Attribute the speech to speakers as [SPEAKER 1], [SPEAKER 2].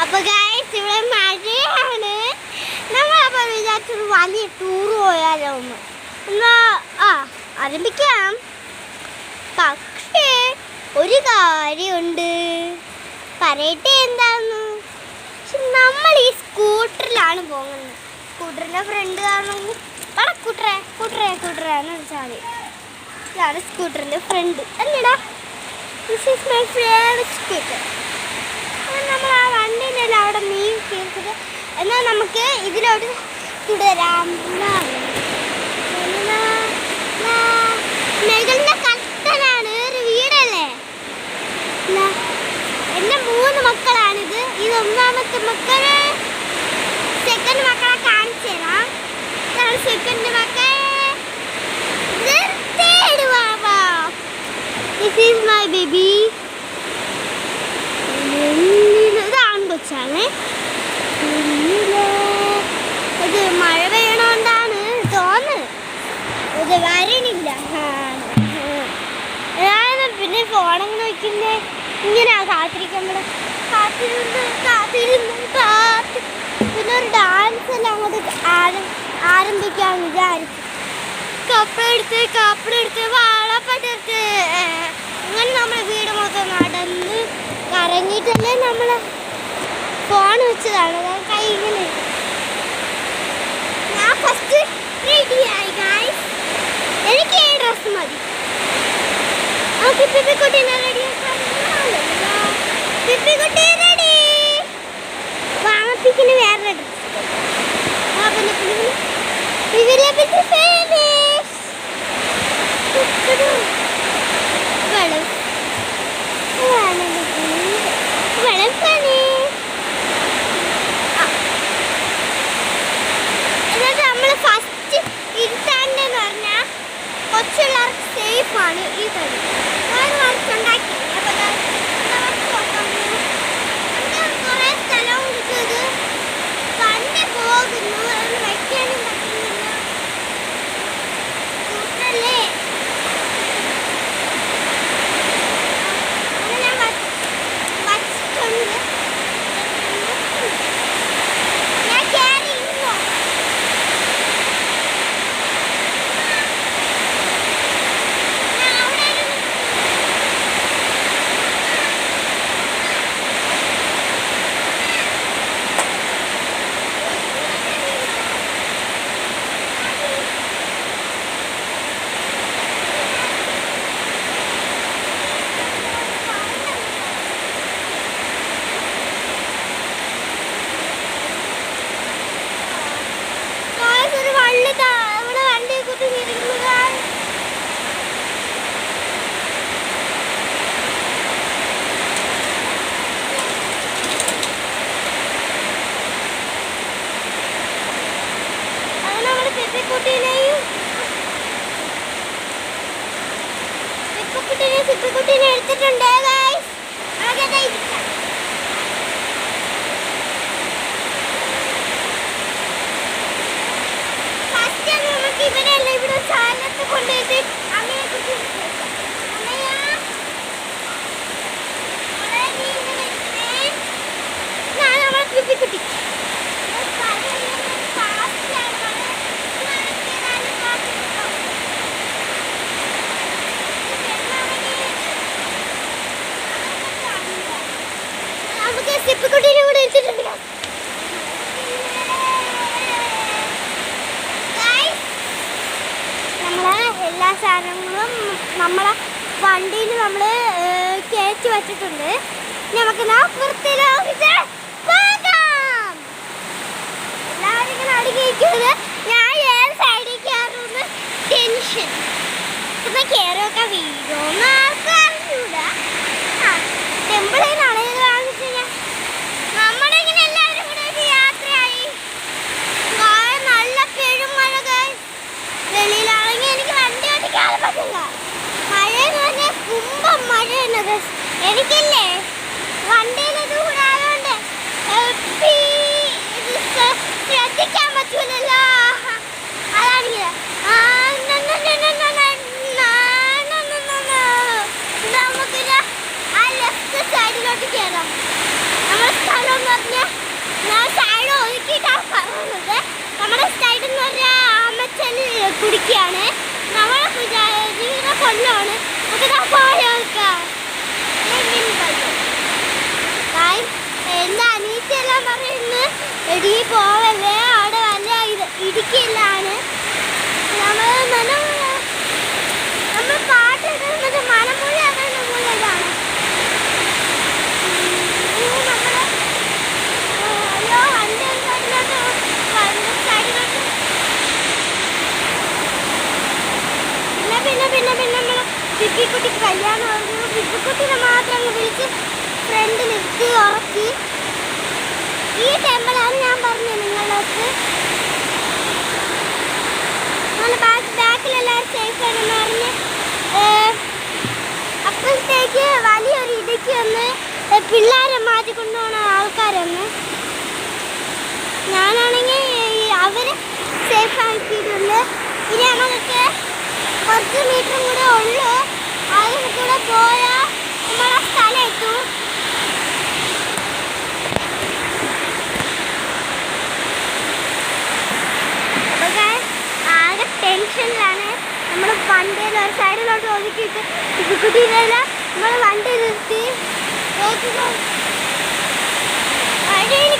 [SPEAKER 1] അപ്പൊ ഗൈസ് ഇവിടെ മഴയാണ്. നമ്മളപ്പോൾ വിചാരിച്ചൊരു വലിയ ടൂർ പോയാലോ ഒന്ന്. എന്നാ ആരംഭിക്കാം. പക്ഷേ ഒരു കാര്യമുണ്ട്, പറയട്ടെ എന്താന്ന്. നമ്മൾ ഈ സ്കൂട്ടറിലാണ് പോകുന്നത്. സ്കൂട്ടറിന്റെ ഫ്രണ്ട് കാണുമെങ്കിൽ കൂട്ടറെന്ന് വെച്ചാൽ മതി. ഇതാണ് സ്കൂട്ടറിന്റെ ഫ്രണ്ട് അല്ലടാ. This is my favourite scooter. നമ്മൾ ആ വണ്ടീൻ്റെ അവിടെ മീൻ കേൾക്കുന്നത്. എന്നാൽ നമുക്ക് ഇതിലോട്ട് തുടരാം. മെഗലിന്റെ കത്തനാണ് ഒരു വീടല്ലേ. എൻ്റെ 3 മക്കളാണിത്. ഇത് ഒന്നാമത്തെ മക്കള്. സെക്കൻഡ് മക്കളെ കാണിച്ചു തരാം. ഇതാണ് സെക്കൻഡ് മക്കൾ. Third Baba. This is my baby. ഇത് ആൺകൊച്ചാണ്. ഇത് മഴ പെയ്യണോണ്ടാണ് തോന്നുന്നത്. ഇത് വരണില്ല. പിന്നെ ഫോണങ്ങനെ വയ്ക്കുന്നേ ഇങ്ങനെ കാത്തിരിക്കുമ്പോൾ കാത്തിരുന്ന് പിന്നെ ഒരു ഡാൻസ് എല്ലാം അങ്ങോട്ട് ആരംഭിക്കാമെന്ന് വിചാരിച്ചു. കപ്പെടുത്ത് വാളപ്പട്ടെടുത്ത് അങ്ങനെ നമ്മൾ വീട് മൊത്തം നടന്ന് കറങ്ങിയിട്ടല്ലേ നമ്മൾ ഫോൺ വെച്ചതാണ്. കൈ ഇങ്ങനെ ഞാൻ ഫസ്റ്റ് റെഡിയായി ഗൈസ്. എനിക്ക് ഈ ഡ്രസ്സ് മതി. പിപ്പിക്കുട്ടീനെ റെഡിയാക്കാൻ പിപ്പിക്കുട്ടി റെഡി. വാങ്ങപ്പിക്കിന് വേറെ ഡ്രസ്സ്. എന്നിട്ട് നമ്മൾ ഫസ്റ്റ് ഇരുത്താണ്ടെന്ന് പറഞ്ഞാൽ കൊച്ചുള്ളവർക്ക് സേഫാണ് ഈ കളി. ഞാൻ വറുത്തുണ്ടാക്കി. കുറേ സ്ഥലം കൊടുത്തത് തന്നെ പോകുന്നു. എന്ന് വയ്ക്കാനും പറ്റുന്നില്ല. കൂട്ടല്ലേ അങ്ങനെ ഞാൻ വച്ചിട്ടുണ്ട്. ഞാൻ കയറി ഇരുന്നോ. ഇവിടെ വണ്ടിയെ കുത്തി തിരിക്കുന്നത്. അത് നമ്മുടെ സിപ്പിക്കുട്ടീനെയും സിപ്പിക്കുട്ടീനെ എടുത്തിട്ടുണ്ട് ഗൈസ്. അതൊക്കെ ഇരിക്കാം. ഇവരെല്ലാം ഇവിടെ ചാലത്ത് കൊണ്ടുപോയിട്ട് അമ്മയെ കുട്ടി നമ്മളെ കുട്ടി നമുക്ക് സിപ്പിക്കുട്ടീനെ കൂടെ എടുത്തിട്ടുണ്ടോ. എല്ലാ സാധനങ്ങളും നമ്മളെ വണ്ടിയിൽ നമ്മൾ കയറ്റി വച്ചിട്ടുണ്ട്. നമുക്ക് പുറത്തിലോട്ട് പോകാം. എല്ലാവരും ഇങ്ങനെ അടുക്കിയിരിക്കുന്നത്. ഞാൻ ഏത് സൈഡിൽ കയറുന്ന ടെൻഷൻ. ഇപ്പം കയറിയൊക്കെ വീഴുമെന്ന് ആർക്കും അറിഞ്ഞൂടാ. ടെമ്പിളിൽ നിന്നാണ് ഇത് വാങ്ങിച്ചു കഴിഞ്ഞാൽ നമ്മുടെ ഇങ്ങനെ എല്ലാവരും കൂടെ ഒരു യാത്രയായി. നല്ല പെരുമഴ വെളിയിലാണെങ്കിൽ എനിക്ക് വണ്ടി ഓടിക്കാൻ പറ്റില്ല. മഴ എന്ന് പറഞ്ഞാൽ കുമ്പം മഴ എന്നത് എനിക്കില്ലേ വണ്ടിയിലത് കൂടെ കൊല്ലാണ്, നമ്മളെ ജീവിത കൊല്ലാണ്. നമുക്ക് പോയേക്കാം. എൻ്റെ അനീറ്റെല്ലാം പറയുന്നു എടി പോവല്ലേ, അവിടെ വല്ല ഇടുക്കിയില്ലാണ്. നമ്മൾ പാട്ട് മറ്റേ മലമ്പുഴ അങ്ങനെ മൂലമാണ്. അയ്യോ വണ്ടി സൈഡിലോട്ട്. പിന്നെ നമ്മൾ ബിബിക്കുട്ടിക്ക് കല്യാണം പറഞ്ഞു. ബിബിക്കുട്ടിനെ മാത്രം അങ്ങ് വിളിച്ച് ഫ്രണ്ട് നിർത്തി ഉറക്കി. ഈ ടെമ്പിളാണ് ഞാൻ പറഞ്ഞത് നിങ്ങളടുത്ത്. ബാക്കിലെല്ലാവരും സേഫ് ആണെന്ന് പറഞ്ഞ് അപ്പോഴത്തേക്ക് വലിയൊരു ഇടുക്കി വന്ന് പിള്ളേരെ മാറ്റി കൊണ്ടുപോകുന്ന ആൾക്കാരൊന്ന്. ഞാനാണെങ്കിൽ അവർ സേഫ് ആക്കിയിട്ടുണ്ട്. ഇനി നമുക്ക് കുറച്ച് മീറ്ററും കൂടെ ഉള്ളൂ. അതിൽ കൂടെ പോയാൽ നമ്മളെ സ്ഥലം എത്തും. ആകെ ടെൻഷനിലാണ്. നമ്മൾ വണ്ടിയിൽ ഒരു സൈഡിലോട്ട് ഒതുക്കിയിട്ട് കുട്ടിയില്ല നമ്മൾ വണ്ടി നിർത്തി വഴിയിൽ